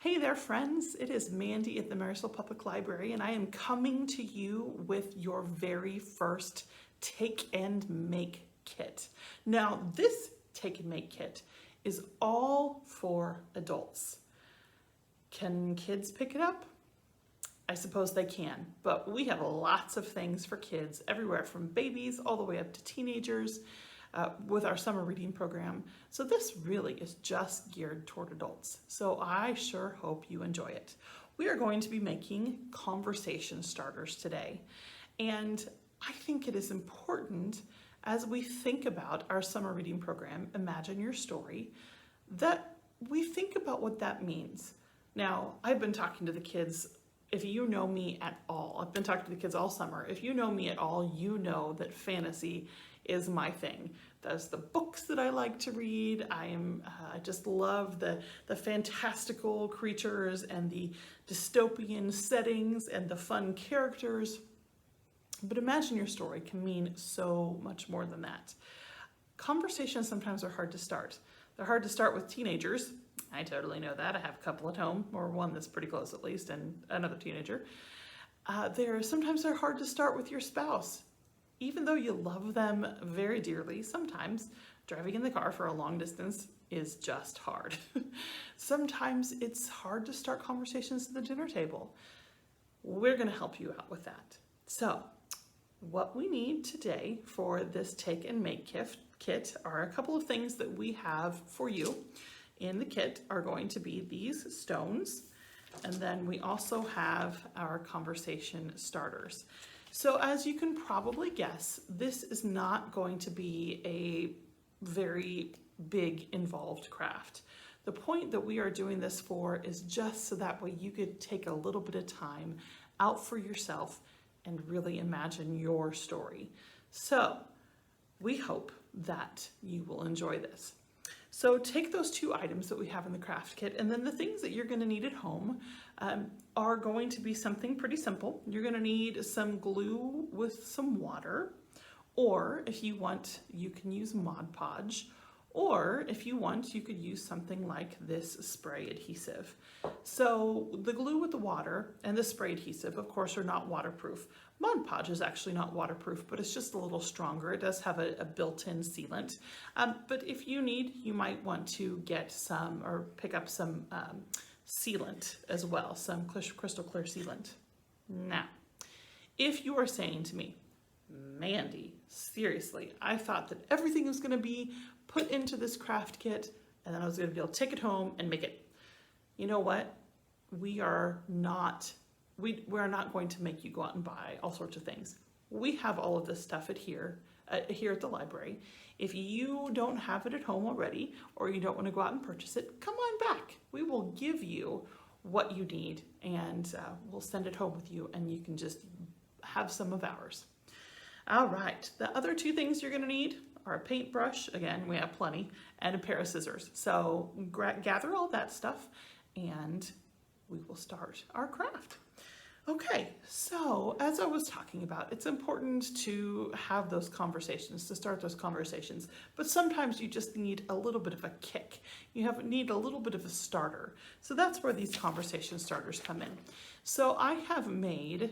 Hey there, friends. It is Mandy at the Marysville Public Library, and I am coming to you with your very first Take and Make kit. Now, this Take and Make kit is all for adults. Can kids pick it up? I suppose they can, but we have lots of things for kids everywhere from babies all the way up to teenagers with our summer reading program. So this really is just geared toward adults. So I sure hope you enjoy it. We are going to be making conversation starters today. And I think it is important as we think about our summer reading program, Imagine Your Story, that we think about what that means. Now, I've been talking to the kids. If you know me at all, I've been talking to the kids all summer. If you know me at all, you know that fantasy is my thing. That's the books that I like to read. I just love the fantastical creatures and the dystopian settings and the fun characters. But Imagine Your Story can mean so much more than that. Conversations sometimes are hard to start. They're hard to start with teenagers. I totally know that. I have a couple at home, or one that's pretty close at least, and another teenager. Sometimes they're hard to start with your spouse. Even though you love them very dearly, sometimes driving in the car for a long distance is just hard. Sometimes it's hard to start conversations at the dinner table. We're going to help you out with that. So, what we need today for this Take and Make kit are a couple of things that we have for you. In the kit are going to be these stones, and then we also have our conversation starters. So as you can probably guess, this is not going to be a very big involved craft. The point that we are doing this for is just so that way you could take a little bit of time out for yourself and really imagine your story. So we hope that you will enjoy this. So take those two items that we have in the craft kit, and then the things that you're going to need at home are going to be something pretty simple. You're going to need some glue with some water, or if you want, you can use Mod Podge, or if you want, you could use something like this spray adhesive. So the glue with the water and the spray adhesive, of course, are not waterproof. Mod Podge is actually not waterproof, but it's just a little stronger. It does have a built-in sealant. But if you need, you might want to get some or pick up some sealant as well, some crystal clear sealant. Now, if you are saying to me, Mandy, seriously, I thought that everything was going to be put into this craft kit and then I was going to be able to take it home and make it. You know what? We are not going to make you go out and buy all sorts of things. We have all of this stuff here at the library. If you don't have it at home already, or you don't want to go out and purchase it, come on back. We will give you what you need, and we'll send it home with you, and you can just have some of ours. All right, the other two things you're going to need are a paintbrush, again, we have plenty, and a pair of scissors. So gather all that stuff, and we will start our craft. Okay, so as I was talking about, it's important to have those conversations, to start those conversations, but sometimes you just need a little bit of a kick. You need a little bit of a starter. So that's where these conversation starters come in. So I have made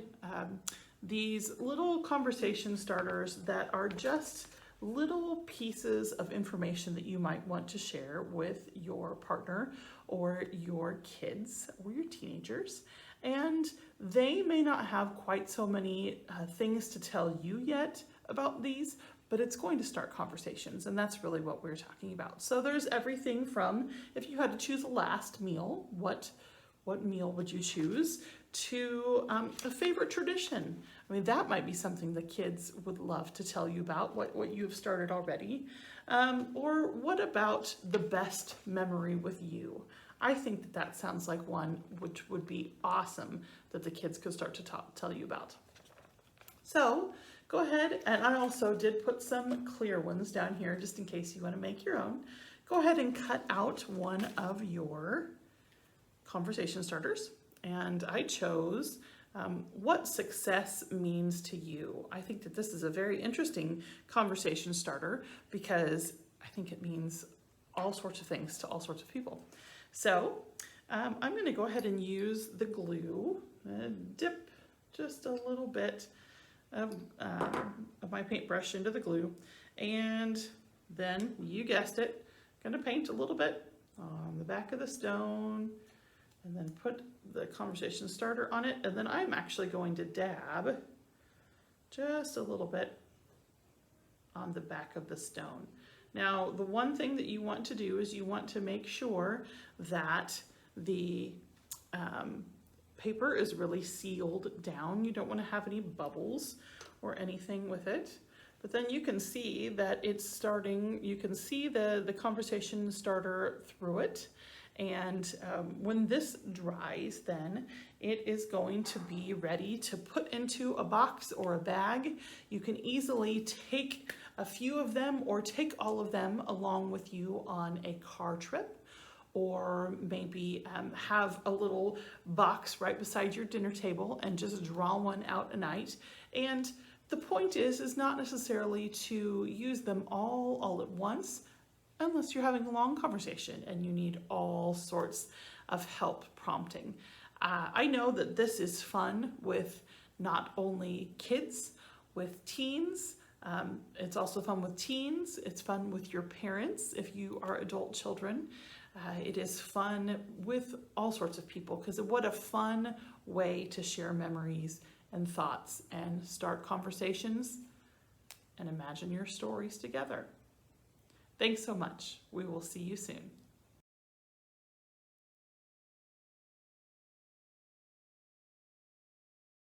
these little conversation starters that are just little pieces of information that you might want to share with your partner or your kids or your teenagers. And they may not have quite so many things to tell you yet about these, but it's going to start conversations, and that's really what we're talking about. So there's everything from, if you had to choose a last meal, what meal would you choose, to a favorite tradition. I mean, that might be something the kids would love to tell you about, what you've started already. Or what about the best memory with you? I think that sounds like one which would be awesome that the kids could start to tell you about. So go ahead, and I also did put some clear ones down here just in case you want to make your own. Go ahead and cut out one of your conversation starters, and I chose what success means to you. I think that this is a very interesting conversation starter because I think it means all sorts of things to all sorts of people. So I'm going to go ahead and use the glue, dip just a little bit of my paintbrush into the glue, and then, you guessed it, I'm going to paint a little bit on the back of the stone, and then put the conversation starter on it, and then I'm actually going to dab just a little bit on the back of the stone. Now, the one thing that you want to do is you want to make sure that the paper is really sealed down. You don't want to have any bubbles or anything with it. But then you can see that it's starting, you can see the conversation starter through it. And when this dries, then it is going to be ready to put into a box or a bag. You can easily take a few of them or take all of them along with you on a car trip, or maybe have a little box right beside your dinner table and just draw one out a night. And the point is not necessarily to use them all at once, unless you're having a long conversation and you need all sorts of help prompting. I know that this is fun with not only kids, with teens. It's also fun with teens. It's fun with your parents if you are adult children. It is fun with all sorts of people, because what a fun way to share memories and thoughts and start conversations and imagine your stories together. Thanks so much. We will see you soon.